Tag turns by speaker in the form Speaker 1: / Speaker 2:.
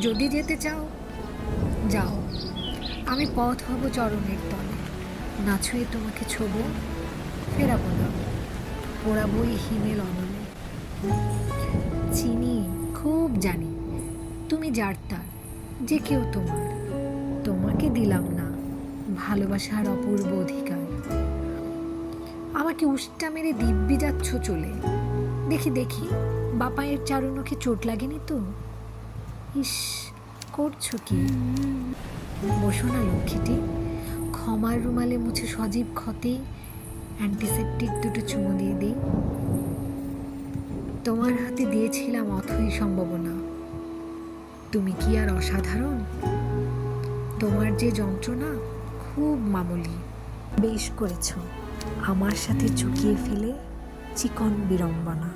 Speaker 1: যদি যেতে চাও যাও, আমি পথ হব চরণের তলে, না ছুঁয়ে তোমাকে ছোবো, ফেরাবো না, পোড়াবই হিমেল অনলে। চিনি, খুব জানি, তুমি যার তার, যে কেউ তোমার, তোমাকে দিলাম না ভালোবাসার অপূর্ব অধিকার। আমাকে উষ্টা মেরে দিব্যি যাচ্ছ চলে, দেখি দেখি বাপায়ের চারুনখে চোট লাগেনি তো? ইস, করছো কি? বসো না লক্ষ্মীটি, ক্ষমার রুমালে মুছে সজীব ক্ষতে অ্যান্টিসেপটিক দুটো চুমো দিয়ে দিই। তোমার হাতে দিয়েছিলাম অথই সম্ভাবনা, তুমি কি আর অসাধারণ? তোমার যে যন্ত্রণা খুব মামুলি, বেশ করেছ আমার সাথে চুকিয়ে ফেলে চিকন বিড়ম্বনা।